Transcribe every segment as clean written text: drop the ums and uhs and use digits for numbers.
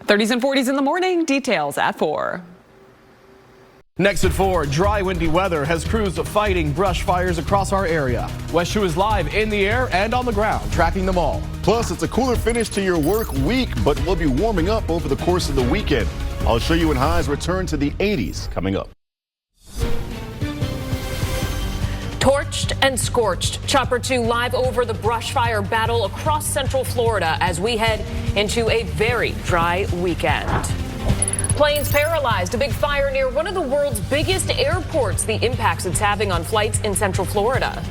30s and 40s in the morning. Details at 4. Next at 4, dry, windy weather has crews fighting brush fires across our area. WESH 2 is live in the air and on the ground, tracking them all. Plus, it's a cooler finish to your work week, but we'll be warming up over the course of the weekend. I'll show you when highs return to the 80s coming up. Torched and scorched. Chopper 2 live over the brush fire battle across central Florida as we head into a very dry weekend. Planes paralyzed. A big fire near one of the world's biggest airports. The impacts it's having on flights in central Florida.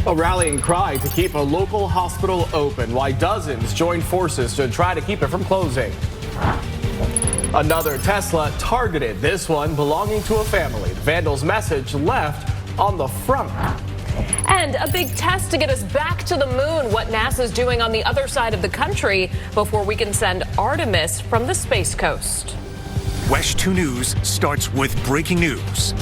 A rallying cry to keep a local hospital open, while dozens join forces to try to keep it from closing. Another Tesla targeted, this one belonging to a family. The vandal's message left on the front. And a big test to get us back to the moon. What NASA's doing on the other side of the country before we can send Artemis from the Space Coast. WESH 2 News starts with breaking news.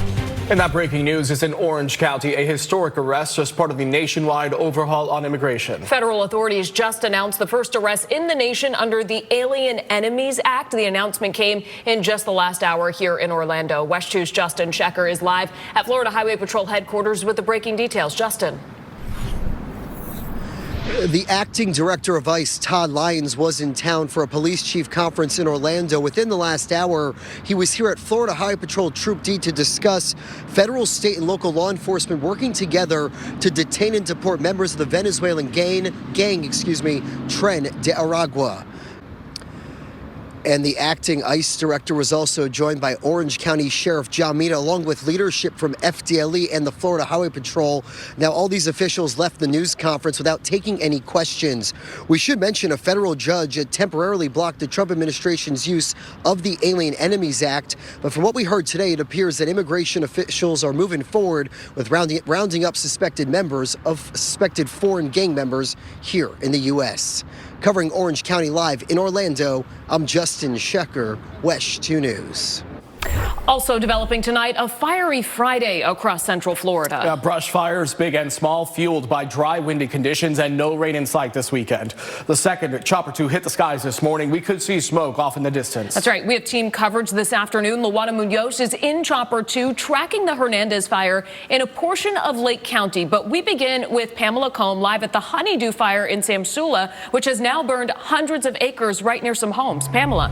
And that breaking news is in Orange County, a historic arrest as part of the nationwide overhaul on immigration. Federal authorities just announced the first arrest in the nation under the Alien Enemies Act. The announcement came in just the last hour here in Orlando. WESH 2's Justin Shecker is live at Florida Highway Patrol headquarters with the breaking details. Justin. The acting director of ICE, Todd Lyons, was in town for a police chief conference in Orlando. Within the last hour, he was here at Florida Highway Patrol Troop D to discuss federal, state, and local law enforcement working together to detain and deport members of the Venezuelan gang, Tren de Aragua. And the acting ICE director was also joined by Orange County Sheriff John Mina, along with leadership from FDLE and the Florida Highway Patrol. Now, all these officials left the news conference without taking any questions. We should mention a federal judge had temporarily blocked the Trump administration's use of the Alien Enemies Act. But from what we heard today, it appears that immigration officials are moving forward with rounding up suspected foreign gang members here in the U.S. Covering Orange County live in Orlando, I'm Justin Shecker, WESH 2 News. Also developing tonight, a fiery Friday across central Florida. Brush fires, big and small, fueled by dry, windy conditions and no rain in sight this weekend. The second Chopper 2 hit the skies this morning. We could see smoke off in the distance. That's right. We have team coverage this afternoon. Luana Munoz is in Chopper 2 tracking the Hernandez fire in a portion of Lake County. But we begin with Pamela Combe live at the Honeydew fire in Samsula, which has now burned hundreds of acres right near some homes. Pamela.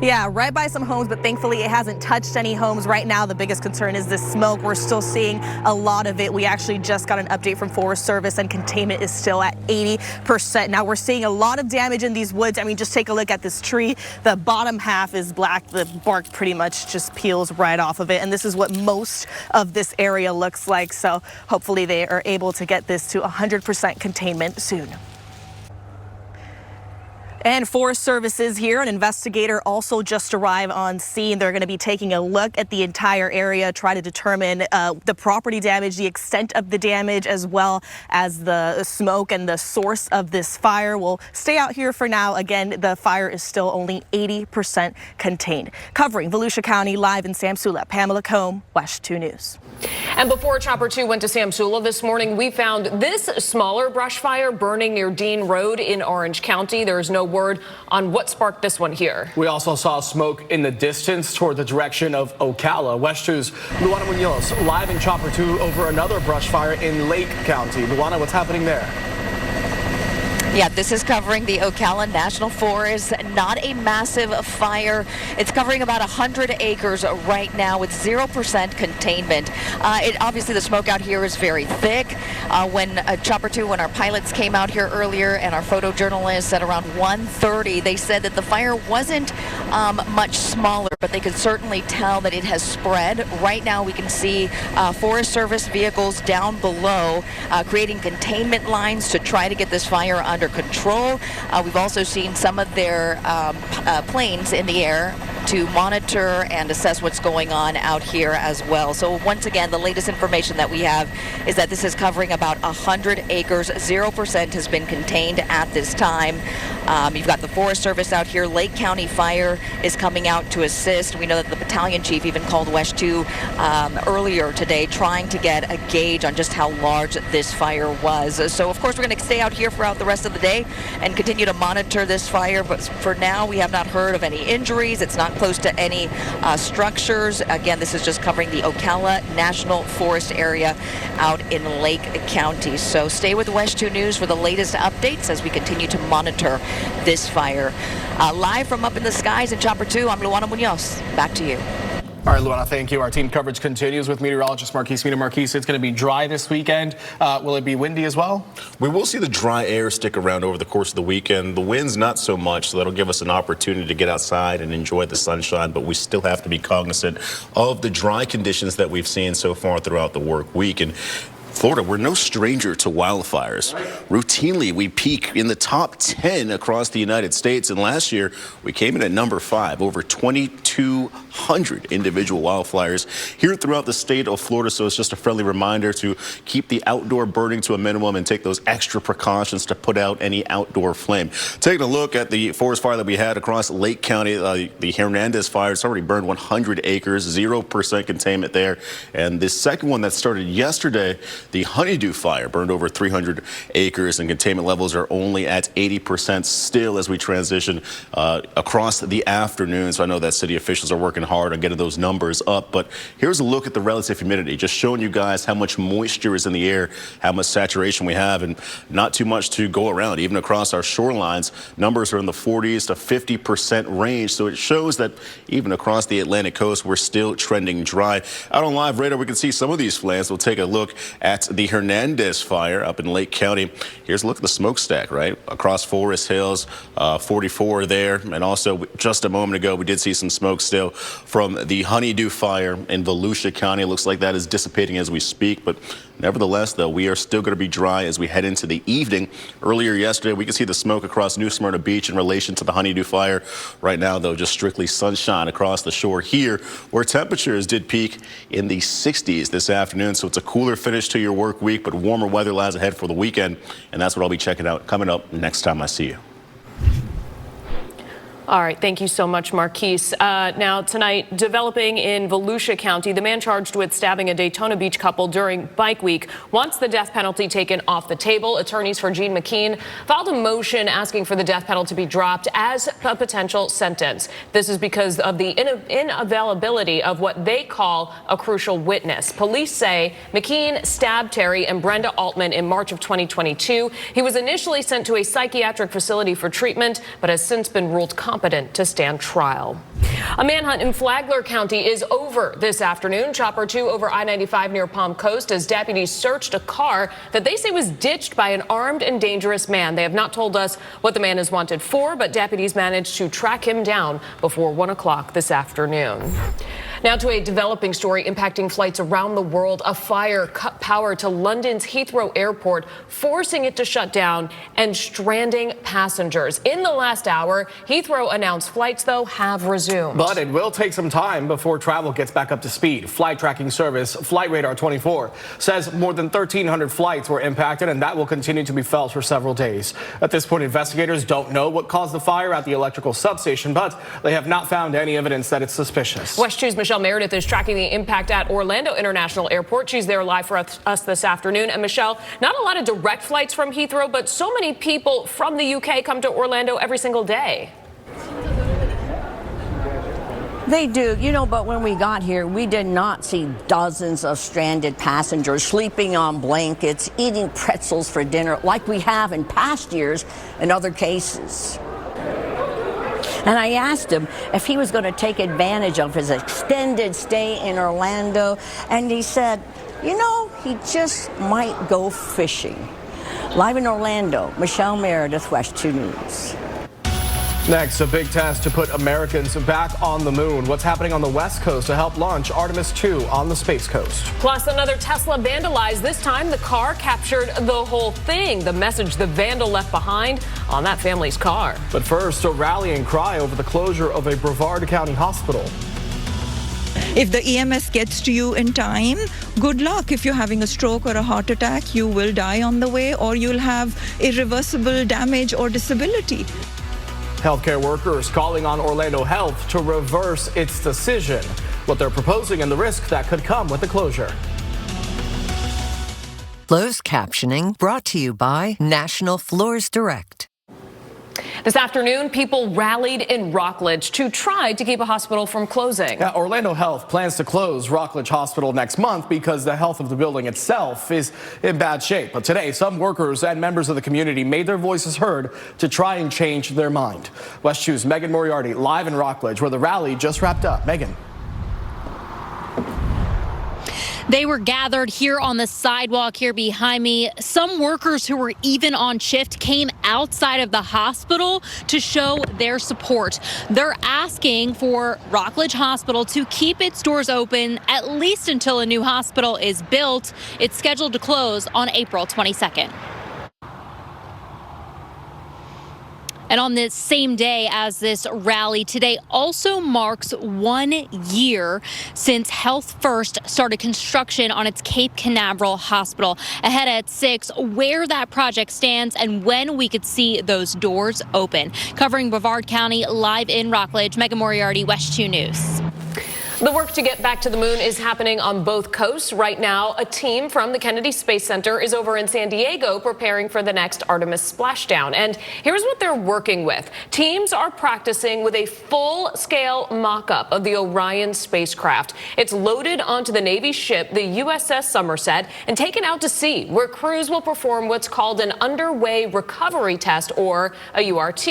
Yeah, right by some homes, but thankfully it hasn't touched any homes. Right now, the biggest concern is the smoke. We're still seeing a lot of it. We actually just got an update from Forest Service and containment is still at 80%. Now we're seeing a lot of damage in these woods. I mean, just take a look at this tree. The bottom half is black. The bark pretty much just peels right off of it. And this is what most of this area looks like. So hopefully they are able to get this to 100% containment soon. And Forest Service is here. An investigator also just arrived on scene. They're going to be taking a look at the entire area, try to determine the property damage, the extent of the damage, as well as the smoke and the source of this fire. We'll stay out here for now. Again, the fire is still only 80% contained. Covering Volusia County live in Samsula, Pamela Combe, WESH 2 News. And before Chopper 2 went to Samsula this morning, we found this smaller brush fire burning near Dean Road in Orange County. There is no word on what sparked this one here. We also saw smoke in the distance toward the direction of Ocala. WESH 2's Luana Munoz live in Chopper 2 over another brush fire in Lake County. Luana, what's happening there? Yeah, this is covering the Ocala National Forest. Not a massive fire. It's covering about 100 acres right now with 0% containment. Obviously, the smoke out here is very thick. When Chopper 2, when our pilots came out here earlier and our photojournalists at around 1:30, they said that the fire wasn't much smaller, but they could certainly tell that it has spread. Right now, we can see Forest Service vehicles down below creating containment lines to try to get this fire under control. We've also seen some of their planes in the air to monitor and assess what's going on out here as well. So once again, the latest information that we have is that this is covering about 100 acres. 0% has been contained at this time. You've got the Forest Service out here. Lake County Fire is coming out to assist. We know that the battalion chief even called WESH 2 earlier today, trying to get a gauge on just how large this fire was. So, of course, we're going to stay out here throughout the rest of the day and continue to monitor this fire. But for now, we have not heard of any injuries. It's not close to any structures. Again, this is just covering the Ocala National Forest area out in Lake County. So stay with WESH 2 News for the latest updates as we continue to monitor this fire. Live from up in the skies in Chopper 2, I'm Luana Munoz. Back to you. All right, Luana, thank you. Our team coverage continues with meteorologist Marquise. Marquise, it's going to be dry this weekend. Will it be windy as well? We will see the dry air stick around over the course of the weekend. The winds not so much, so that'll give us an opportunity to get outside and enjoy the sunshine, but we still have to be cognizant of the dry conditions that we've seen so far throughout the work week. And Florida, we're no stranger to wildfires. Routinely, we peak in the top 10 across the United States, and last year we came in at number 5, over 2,200 individual wildfires here throughout the state of Florida. So it's just a friendly reminder to keep the outdoor burning to a minimum and take those extra precautions to put out any outdoor flame. Taking a look at the forest fire that we had across Lake County, the Hernandez fire, it's already burned 100 acres, 0% containment there. And the second one that started yesterday, the Honeydew fire, burned over 300 acres, and containment levels are only at 80% still as we transition across the afternoon. So I know that city officials are working hard on getting those numbers up. But here's a look at the relative humidity, just showing you guys how much moisture is in the air, how much saturation we have, and not too much to go around. Even across our shorelines, numbers are in the 40s to 50% range. So it shows that even across the Atlantic coast, we're still trending dry. Out on live radar, we can see some of these flames. We'll take a look at the Hernandez fire up in Lake County. Here's a look at the smokestack, right? Across Forest Hills, 44 there. And also just a moment ago, we did see some smoke still from the Honeydew fire in Volusia County. It looks like that is dissipating as we speak. But nevertheless, though, we are still going to be dry as we head into the evening. Earlier yesterday, we could see the smoke across New Smyrna Beach in relation to the Honeydew fire. Right now, though, just strictly sunshine across the shore here, where temperatures did peak in the 60s this afternoon. So it's a cooler finish to your work week, but warmer weather lies ahead for the weekend. And that's what I'll be checking out coming up next time I see you. All right, thank you so much, Marquise. Now, tonight, developing in Volusia County, the man charged with stabbing a Daytona Beach couple during Bike Week wants the death penalty taken off the table. Attorneys for Gene McKean filed a motion asking for the death penalty to be dropped as a potential sentence. This is because of the unavailability of what they call a crucial witness. Police say McKean stabbed Terry and Brenda Altman in March of 2022. He was initially sent to a psychiatric facility for treatment, but has since been ruled competent to stand trial. A manhunt in Flagler County is over this afternoon. Chopper 2 over I-95 near Palm Coast as deputies searched a car that they say was ditched by an armed and dangerous man. They have not told us what the man is wanted for, but deputies managed to track him down before 1 o'clock this afternoon. Now to a developing story impacting flights around the world. A fire cut power to London's Heathrow Airport, forcing it to shut down and stranding passengers. In the last hour, Heathrow announced flights, though, have resumed. But it will take some time before travel gets back up to speed. Flight tracking service Flight Radar 24 says more than 1,300 flights were impacted, and that will continue to be felt for several days. At this point, investigators don't know what caused the fire at the electrical substation, but they have not found any evidence that it's suspicious. WESH 2's Michelle Meredith is tracking the impact at Orlando International Airport. She's there live for us this afternoon. And Michelle, not a lot of direct flights from Heathrow, but so many people from the UK come to Orlando every single day. They do, but when we got here, we did not see dozens of stranded passengers sleeping on blankets, eating pretzels for dinner like we have in past years in other cases. And I asked him if he was going to take advantage of his extended stay in Orlando, and he said, he just might go fishing. Live in Orlando, Michelle Meredith, WESH 2 News. Next, a big test to put Americans back on the moon. What's happening on the West Coast to help launch Artemis 2 on the Space Coast? Plus, another Tesla vandalized. This time, the car captured the whole thing. The message the vandal left behind on that family's car. But first, a rallying cry over the closure of a Brevard County hospital. If the EMS gets to you in time, good luck. If you're having a stroke or a heart attack, you will die on the way, or you'll have irreversible damage or disability. Healthcare workers calling on Orlando Health to reverse its decision, what they're proposing and the risk that could come with the closure. Closed captioning brought to you by National Floors Direct. This afternoon, people rallied in Rockledge to try to keep a hospital from closing. Yeah, Orlando Health plans to close Rockledge Hospital next month because the health of the building itself is in bad shape. But today, some workers and members of the community made their voices heard to try and change their mind. WESH 2's Megan Moriarty live in Rockledge, where the rally just wrapped up. Megan. They were gathered here on the sidewalk here behind me. Some workers who were even on shift came outside of the hospital to show their support. They're asking for Rockledge Hospital to keep its doors open at least until a new hospital is built. It's scheduled to close on April 22nd. And on this same day as this rally, today also marks 1 year since Health First started construction on its Cape Canaveral Hospital. Ahead at 6, where that project stands and when we could see those doors open. Covering Brevard County, live in Rockledge, Megan Moriarty, WESH 2 News. The work to get back to the moon is happening on both coasts. Right now, a team from the Kennedy Space Center is over in San Diego preparing for the next Artemis splashdown. And here's what they're working with. Teams are practicing with a full-scale mock-up of the Orion spacecraft. It's loaded onto the Navy ship, the USS Somerset, and taken out to sea, where crews will perform what's called an underway recovery test, or a URT.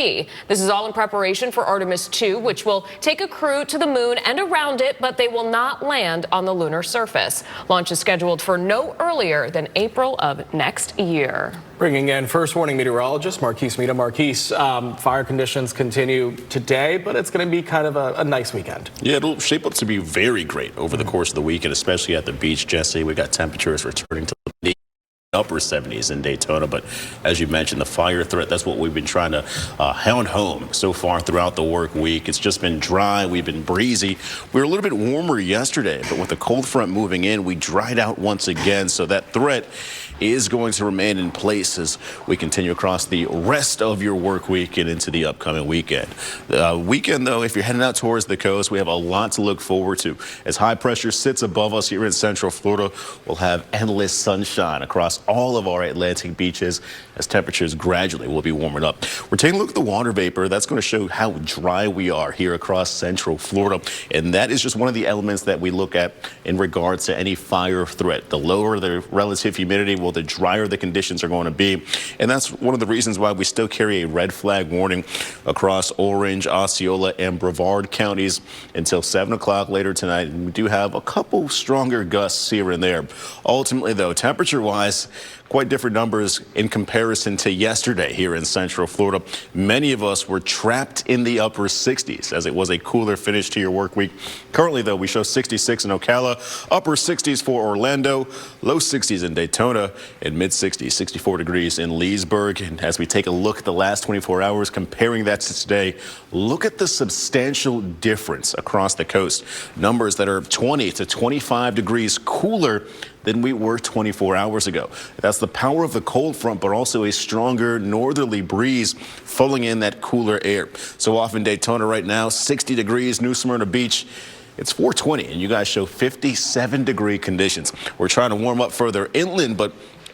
This is all in preparation for Artemis 2, which will take a crew to the moon and around it, but they will not land on the lunar surface. Launch is scheduled for no earlier than April of next year. Bringing in first warning meteorologist Marquise Mita. Marquise, fire conditions continue today, but it's going to be kind of a nice weekend. Yeah, it'll shape up to be very great over the course of the weekend, especially at the beach, Jesse. We got temperatures returning to the upper 70s in Daytona, but as you mentioned, the fire threat, that's what we've been trying to hound home so far throughout the work week. It's just been dry, we've been breezy. We were a little bit warmer yesterday, but with the cold front moving in, we dried out once again, so that threat is going to remain in place as we continue across the rest of your work week and into the upcoming weekend. Weekend, though, if you're heading out towards the coast, we have a lot to look forward to. As high pressure sits above us here in Central Florida, we'll have endless sunshine across all of our Atlantic beaches as temperatures gradually will be warming up. We're taking a look at the water vapor. That's going to show how dry we are here across Central Florida, and that is just one of the elements that we look at in regards to any fire threat. The lower the relative humidity, well, the drier the conditions are going to be, and that's one of the reasons why we still carry a red flag warning across Orange, Osceola, and Brevard counties until 7 o'clock later tonight. And we do have a couple stronger gusts here and there. Ultimately, though, temperature-wise, quite different numbers in comparison to yesterday here in Central Florida. Many of us were trapped in the upper 60s as it was a cooler finish to your work week. Currently, though, we show 66 in Ocala, upper 60s for Orlando, low 60s in Daytona, and mid 60s, 64 degrees in Leesburg. And as we take a look at the last 24 hours, comparing that to today, look at the substantial difference across the coast. Numbers that are 20 to 25 degrees cooler than we were 24 hours ago. That's the power of the cold front, but also a stronger northerly breeze pulling in that cooler air. So off in Daytona right now, 60 degrees, New Smyrna Beach. It's 420, and you guys show 57-degree conditions. We're trying to warm up further inland, but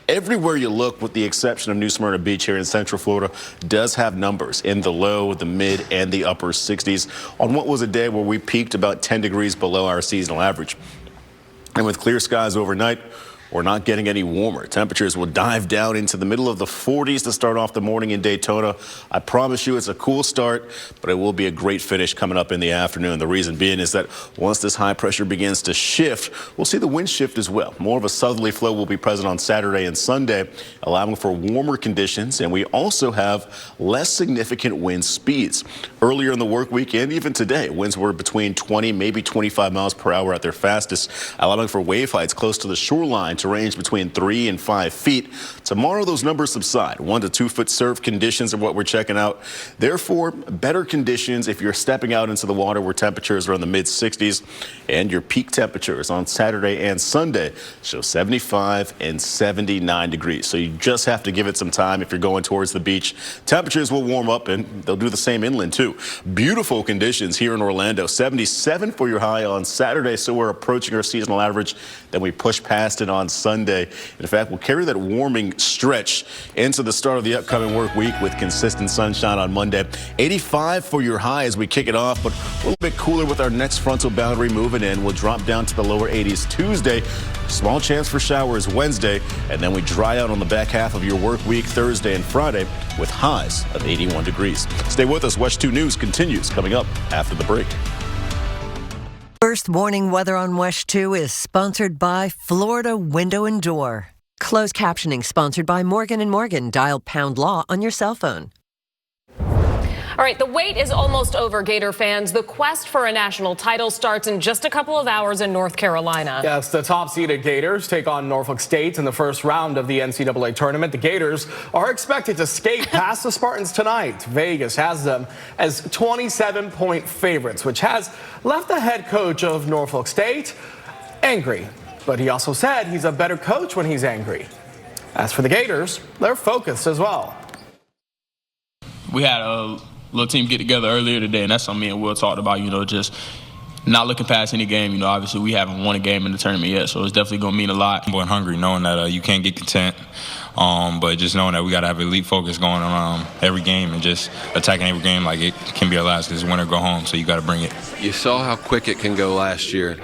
everywhere you look, with the exception of New Smyrna Beach here in Central Florida, does have numbers in the low, the mid, and the upper 60s on what was a day where we peaked about 10 degrees below our seasonal average. And with clear skies overnight, we're not getting any warmer. Temperatures will dive down into the middle of the 40s to start off the morning in Daytona. I promise you it's a cool start, but it will be a great finish coming up in the afternoon. The reason being is that once this high pressure begins to shift, we'll see the wind shift as well. More of a southerly flow will be present on Saturday and Sunday, allowing for warmer conditions, and we also have less significant wind speeds. Earlier in the work week and even today, winds were between 20, maybe 25 miles per hour at their fastest, allowing for wave heights close to the shoreline line to range between 3 and 5 feet. Tomorrow, those numbers subside. 1 to 2 foot surf conditions are what we're checking out. Therefore, better conditions if you're stepping out into the water where temperatures are in the mid-60s, and your peak temperatures on Saturday and Sunday show 75 and 79 degrees. So you just have to give it some time if you're going towards the beach. Temperatures will warm up, and they'll do the same inland too. Beautiful conditions here in Orlando. 77 for your high on Saturday, so we're approaching our seasonal average. Then we push past it on Sunday. In fact, we'll carry that warming stretch into the start of the upcoming work week with consistent sunshine on Monday. 85 for your high as we kick it off, but a little bit cooler with our next frontal boundary moving in. We'll drop down to the lower 80s Tuesday. Small chance for showers Wednesday, and then we dry out on the back half of your work week Thursday and Friday with highs of 81 degrees. Stay with us. WESH 2 News continues coming up after the break. First Warning Weather on WESH 2 is sponsored by Florida Window and Door. Closed captioning sponsored by Morgan & Morgan. Dial #law on your cell phone. All right, the wait is almost over, Gator fans. The quest for a national title starts in just a couple of hours in North Carolina. Yes, the top-seeded Gators take on Norfolk State in the first round of the NCAA tournament. The Gators are expected to skate past the Spartans tonight. Vegas has them as 27-point favorites, which has left the head coach of Norfolk State angry. But he also said he's a better coach when he's angry. As for the Gators, they're focused as well. We had a little team get together earlier today, and that's something me and Will talked about, just not looking past any game. Obviously we haven't won a game in the tournament yet, so it's definitely going to mean a lot. I'm going hungry, knowing that you can't get content, but just knowing that we got to have elite focus going on every game and just attacking every game like it can be our last, because win or go home, so you got to bring it. You saw how quick it can go last year.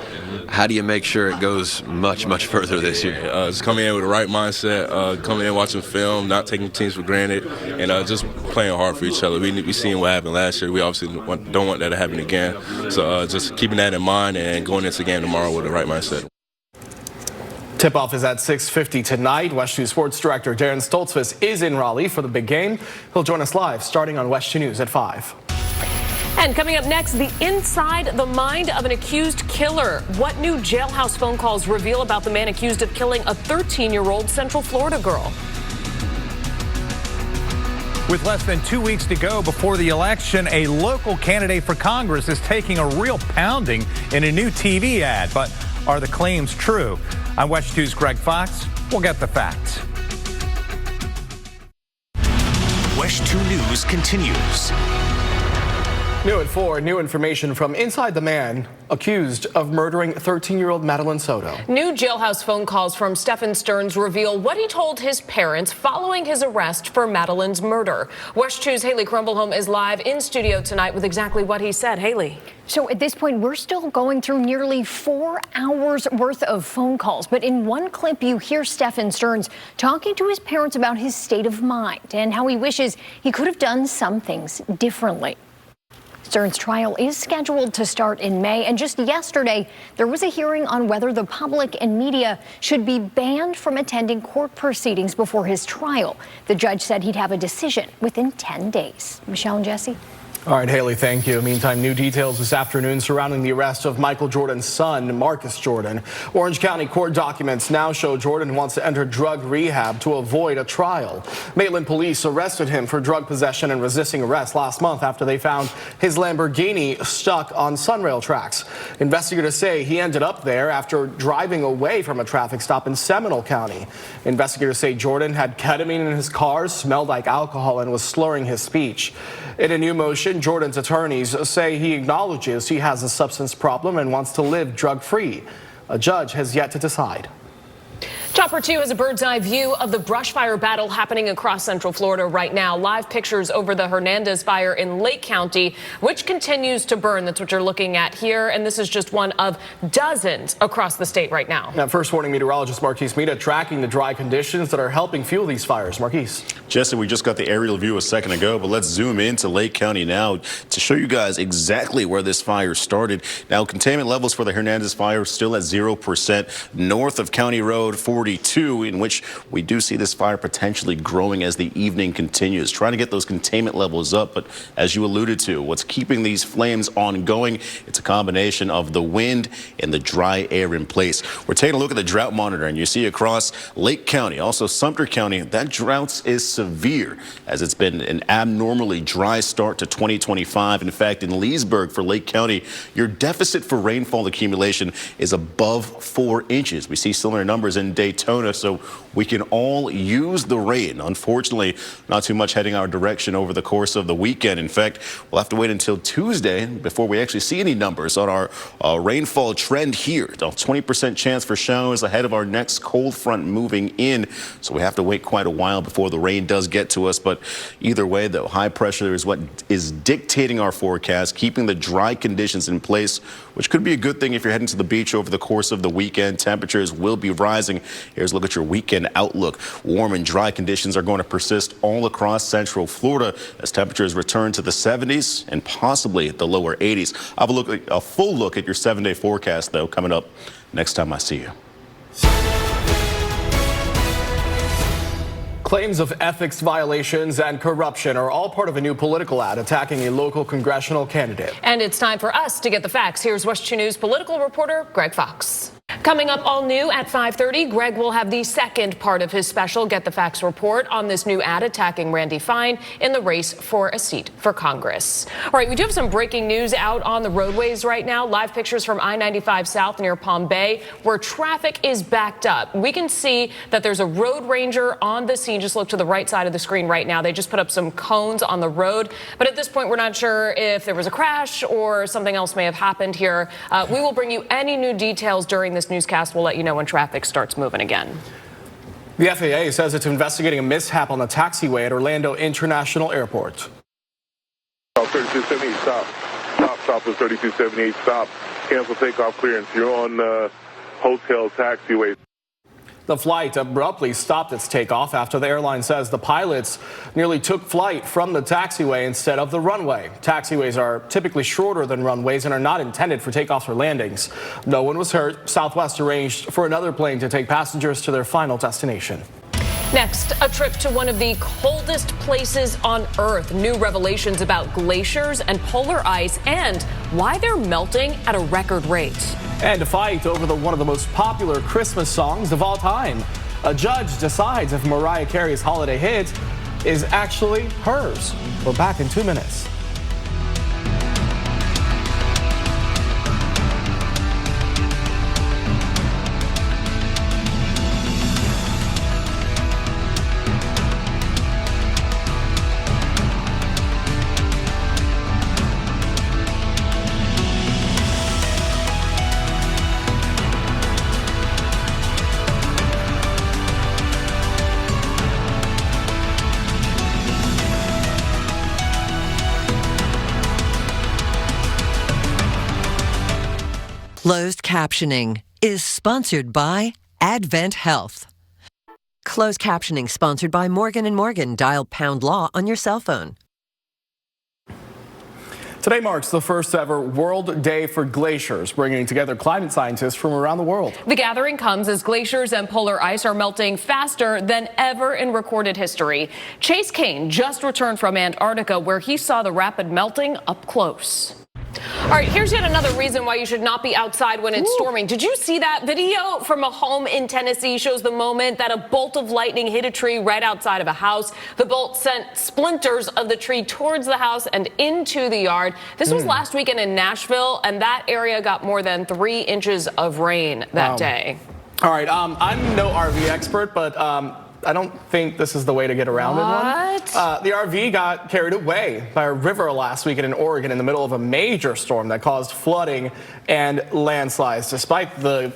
How do you make sure it goes much, much further this year? Just coming in with the right mindset, coming in watching film, not taking teams for granted, and just playing hard for each other. We seen what happened last year. We obviously don't want that to happen again. So just keeping that in mind and going into the game tomorrow with the right mindset. Tip-off is at 6:50 tonight. WESH 2 Sports Director Darren Stoltzfus is in Raleigh for the big game. He'll join us live starting on WESH 2 News at 5. And coming up next, the inside the mind of an accused killer. What new jailhouse phone calls reveal about the man accused of killing a 13-year-old Central Florida girl? With less than 2 weeks to go before the election, a local candidate for Congress is taking a real pounding in a new TV ad. But are the claims true? I'm WESH 2's Greg Fox. We'll get the facts. WESH 2 News continues. New at 4, new information from inside the man accused of murdering 13-year-old Madeline Soto. New jailhouse phone calls from Stephen Stearns reveal what he told his parents following his arrest for Madeline's murder. WESH 2's Haley Crumbleholm is live in studio tonight with exactly what he said. Haley. So at this point, we're still going through nearly 4 hours worth of phone calls. But in one clip, you hear Stephen Stearns talking to his parents about his state of mind and how he wishes he could have done some things differently. Stearns' trial is scheduled to start in May, and just yesterday, there was a hearing on whether the public and media should be banned from attending court proceedings before his trial. The judge said he'd have a decision within 10 days. Michelle and Jesse. All right, Haley, thank you. Meantime, new details this afternoon surrounding the arrest of Michael Jordan's son, Marcus Jordan. Orange County court documents now show Jordan wants to enter drug rehab to avoid a trial. Maitland police arrested him for drug possession and resisting arrest last month after they found his Lamborghini stuck on Sunrail tracks. Investigators say he ended up there after driving away from a traffic stop in Seminole County. Investigators say Jordan had ketamine in his car, smelled like alcohol, and was slurring his speech. In a new motion, Jordan's attorneys say he acknowledges he has a substance problem and wants to live drug-free. A judge has yet to decide. Chopper 2 has a bird's eye view of the brush fire battle happening across Central Florida right now. Live pictures over the Hernandez fire in Lake County, which continues to burn. That's what you're looking at here. And this is just one of dozens across the state right now. Now, First Warning meteorologist Marquise Mita tracking the dry conditions that are helping fuel these fires. Marquise. Jesse, we just got the aerial view a second ago, but let's zoom into Lake County now to show you guys exactly where this fire started. Now, containment levels for the Hernandez fire still at 0%. North of County Road 4 42, in which we do see this fire potentially growing as the evening continues, trying to get those containment levels up. But as you alluded to, what's keeping these flames ongoing, it's a combination of the wind and the dry air in place. We're taking a look at the drought monitor, and you see across Lake County, also Sumter County, that drought is severe as it's been an abnormally dry start to 2025. In fact, in Leesburg for Lake County, your deficit for rainfall accumulation is above 4 inches. We see similar numbers in Daytona, so we can all use the rain. Unfortunately, not too much heading our direction over the course of the weekend. In fact, we'll have to wait until Tuesday before we actually see any numbers on our rainfall trend here. A 20% chance for showers ahead of our next cold front moving in, so we have to wait quite a while before the rain does get to us. But either way, though, high pressure is what is dictating our forecast, keeping the dry conditions in place, which could be a good thing if you're heading to the beach over the course of the weekend. Temperatures will be rising. Here's a look at your weekend outlook. Warm and dry conditions are going to persist all across central Florida as temperatures return to the 70s and possibly the lower 80s. I'll have a full look at your 7-day forecast, though, coming up next time I see you. Claims of ethics violations and corruption are all part of a new political ad attacking a local congressional candidate. And it's time for us to get the facts. Here's WESH 2 News political reporter Greg Fox. Coming up all new at 5:30, Greg will have the second part of his special Get the Facts report on this new ad attacking Randy Fine in the race for a seat for Congress. All right, we do have some breaking news out on the roadways right now. Live pictures from I-95 South near Palm Bay where traffic is backed up. We can see that there's a road ranger on the scene. Just look to the right side of the screen right now. They just put up some cones on the road. But at this point, we're not sure if there was a crash or something else may have happened here. We will bring you any new details during this newscast. We'll let you know when traffic starts moving again. The FAA says it's investigating a mishap on the taxiway at Orlando International Airport. 3278 stop. Stop is 3278 stop. Cancel takeoff clearance. You're on hotel taxiway. The flight abruptly stopped its takeoff after the airline says the pilots nearly took flight from the taxiway instead of the runway. Taxiways are typically shorter than runways and are not intended for takeoffs or landings. No one was hurt. Southwest arranged for another plane to take passengers to their final destination. Next, a trip to one of the coldest places on Earth. New revelations about glaciers and polar ice and why they're melting at a record rate. And a fight over one of the most popular Christmas songs of all time. A judge decides if Mariah Carey's holiday hit is actually hers. We're back in 2 minutes. Closed captioning is sponsored by Advent Health. Closed captioning sponsored by Morgan & Morgan. Dial #law on your cell phone. Today marks the first ever World Day for Glaciers, bringing together climate scientists from around the world. The gathering comes as glaciers and polar ice are melting faster than ever in recorded history. Chase Kane just returned from Antarctica, where he saw the rapid melting up close. All right, here's yet another reason why you should not be outside when it's storming. Did you see that video from a home in Tennessee? Shows the moment that a bolt of lightning hit a tree right outside of a house. The bolt sent splinters of the tree towards the house and into the yard. This was last weekend in Nashville, and that area got more than 3 inches of rain that day. All right, I'm no RV expert, but I don't think this is the way to get around in one. The RV got carried away by a river last weekend in Oregon in the middle of a major storm that caused flooding and landslides. Despite the,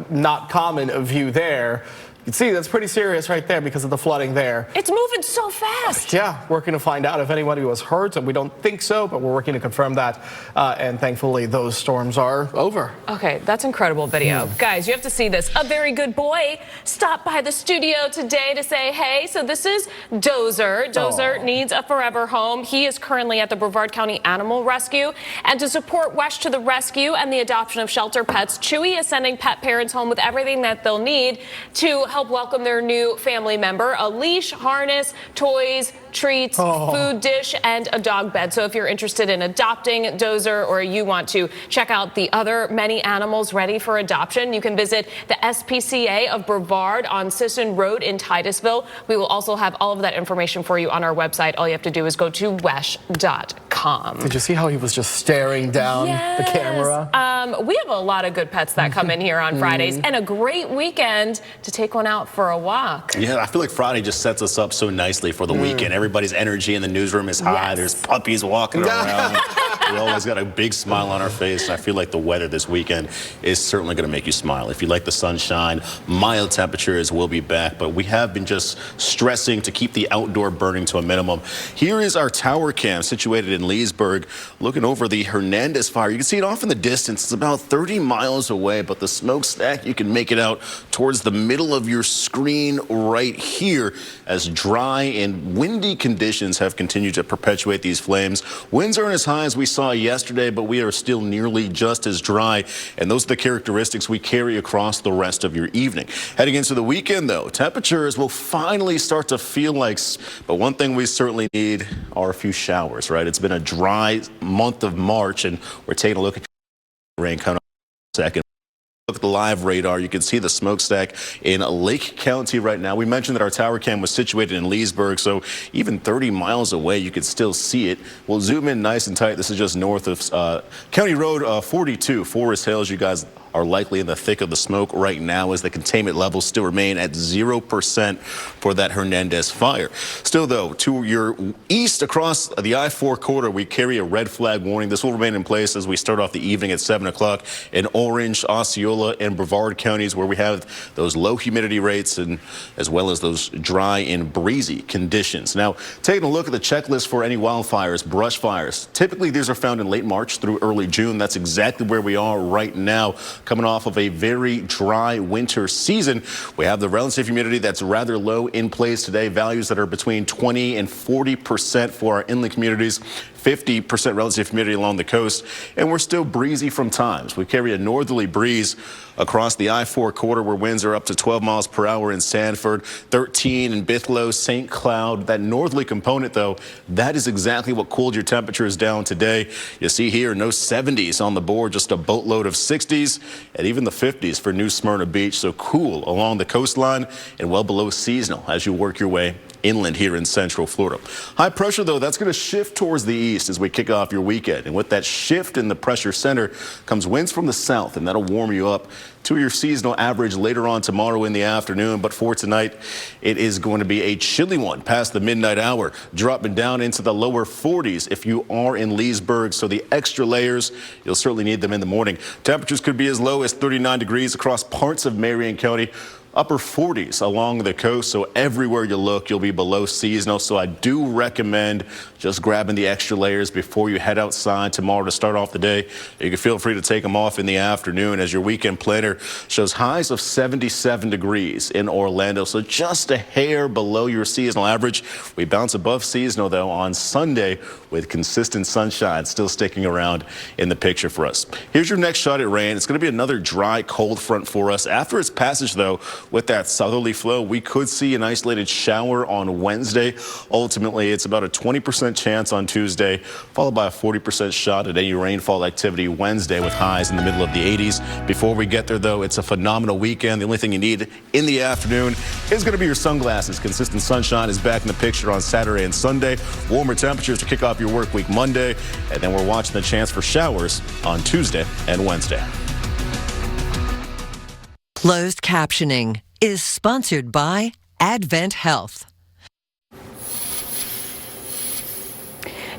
not common view there, you can see that's pretty serious right there because of the flooding there. It's moving so fast. Yeah, working to find out if anybody was hurt, and we don't think so, but we're working to confirm that. And thankfully, those storms are over. Okay, that's incredible video. Guys, you have to see this. A very good boy stopped by the studio today to say, hey, so this is Dozer. Dozer needs a forever home. He is currently at the Brevard County Animal Rescue. And to support WESH to the rescue and the adoption of shelter pets, Chewy is sending pet parents home with everything that they'll need to help help welcome their new family member. A leash, harness, toys, treats, food dish, and a dog bed. So if you're interested in adopting Dozer, or you want to check out the other many animals ready for adoption, you can visit the SPCA of Brevard on Sisson Road in Titusville. We will also have all of that information for you on our website. All you have to do is go to WESH.com. Did you see how he was just staring down the camera? We have a lot of good pets that come in here on Fridays, and a great weekend to take one out for a walk. Yeah, I feel like Friday just sets us up so nicely for the weekend. Everybody's energy in the newsroom is high. There's puppies walking around. We always got a big smile on our face. And I feel like the weather this weekend is certainly going to make you smile. If you like the sunshine, mild temperatures will be back. But we have been just stressing to keep the outdoor burning to a minimum. Here is our tower cam situated in Leesburg, looking over the Hernandez fire. You can see it off in the distance. It's about 30 miles away, but the smokestack, you can make it out towards the middle of your screen right here, as dry and windy conditions have continued to perpetuate these flames. Winds aren't as high as we saw yesterday, but we are still nearly just as dry, and those are the characteristics we carry across the rest of your evening. Heading into the weekend, though, temperatures will finally start to feel like, but one thing we certainly need are a few showers, right? It's been a dry month of March, and we're taking a look at rain coming up in a second. Look at the live radar. You can see the smokestack in Lake County right now. We mentioned that our tower cam was situated in Leesburg, so even 30 miles away, you could still see it. We'll zoom in nice and tight. This is just north of County Road 42, Forest Hills. You guys are likely in the thick of the smoke right now, as the containment levels still remain at 0% for that Hernandez fire. Still, though, to your east across the I-4 corridor, we carry a red flag warning. This will remain in place as we start off the evening at 7 o'clock in Orange, Osceola, and Brevard counties, where we have those low humidity rates and as well as those dry and breezy conditions. Now, taking a look at the checklist for any wildfires, brush fires. Typically, these are found in late March through early June. That's exactly where we are right now. Coming off of a very dry winter season, we have the relative humidity that's rather low in place today. Values that are between 20 and 40% for our inland communities. 50% relative humidity along the coast, and we're still breezy from times. We carry a northerly breeze across the I-4 corridor, where winds are up to 12 miles per hour in Sanford, 13 in Bithlo, St. Cloud. That northerly component, though, that is exactly what cooled your temperatures down today. You see here, no 70s on the board, just a boatload of 60s and even the 50s for New Smyrna Beach. So cool along the coastline and well below seasonal as you work your way inland here in Central Florida. High pressure, though, that's going to shift towards the east as we kick off your weekend. And with that shift in the pressure center comes winds from the south, and that'll warm you up to your seasonal average later on tomorrow in the afternoon. But for tonight, it is going to be a chilly one past the midnight hour, dropping down into the lower 40s if you are in Leesburg. So the extra layers, you'll certainly need them in the morning. Temperatures could be as low as 39 degrees across parts of Marion County. Upper 40s along the coast, so everywhere you look, you'll be below seasonal. So I do recommend just grabbing the extra layers before you head outside tomorrow to start off the day. You can feel free to take them off in the afternoon, as your weekend planner shows highs of 77 degrees in Orlando, so just a hair below your seasonal average. We bounce above seasonal, though, on Sunday with consistent sunshine still sticking around in the picture for us. Here's your next shot at rain. It's going to be another dry, cold front for us. After its passage, though, with that southerly flow, we could see an isolated shower on Wednesday. Ultimately, it's about a 20% chance on Tuesday, followed by a 40% shot at any rainfall activity Wednesday, with highs in the middle of the 80s. Before we get there, though, it's a phenomenal weekend. The only thing you need in the afternoon is going to be your sunglasses. Consistent sunshine is back in the picture on Saturday and Sunday. Warmer temperatures to kick off your work week Monday, and then we're watching the chance for showers on Tuesday and Wednesday. Closed captioning is sponsored by Advent Health.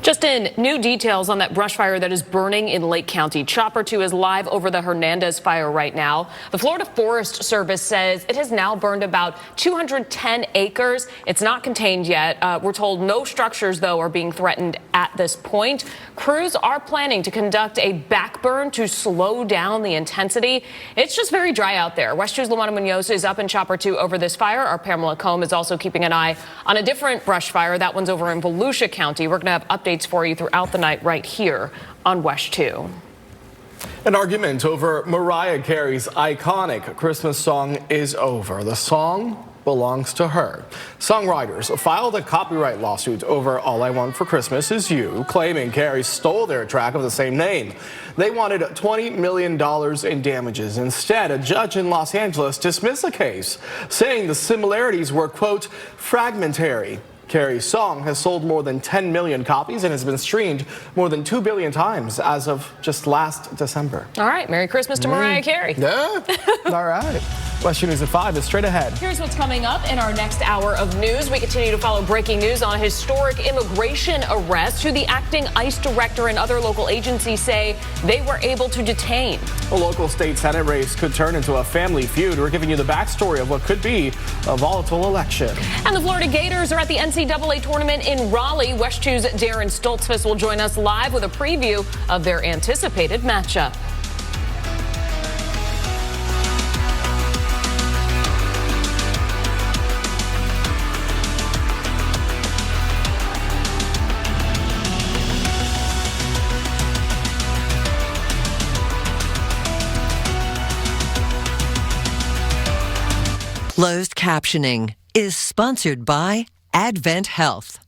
Just in, new details on that brush fire that is burning in Lake County. Chopper 2 is live over the Hernandez fire right now. The Florida Forest Service says it has now burned about 210 acres. It's not contained yet. We're told no structures, though, are being threatened at this point. Crews are planning to conduct a backburn to slow down the intensity. It's just very dry out there. WESH 2's Luana Munoz is up in Chopper 2 over this fire. Our Pamela Combe is also keeping an eye on a different brush fire. That one's over in Volusia County. We're going to have updates for you throughout the night right here on WESH 2. An argument over Mariah Carey's iconic Christmas song is over. The song belongs to her. Songwriters filed a copyright lawsuit over All I Want for Christmas Is You, claiming Carey stole their track of the same name. They wanted $20 million in damages. Instead, a judge in Los Angeles dismissed the case, saying the similarities were, quote, fragmentary. Carey's song has sold more than 10 million copies and has been streamed more than 2 billion times as of just last December. All right, Merry Christmas to Mariah Carey. Yeah, all right. WESH News at 5 is straight ahead. Here's what's coming up in our next hour of news. We continue to follow breaking news on a historic immigration arrest, who the acting ICE director and other local agencies say they were able to detain. A local state Senate race could turn into a family feud. We're giving you the backstory of what could be a volatile election. And the Florida Gators are at the NCAA tournament in Raleigh. WESH 2's Darren Stoltzfus will join us live with a preview of their anticipated matchup. Closed captioning is sponsored by Advent Health.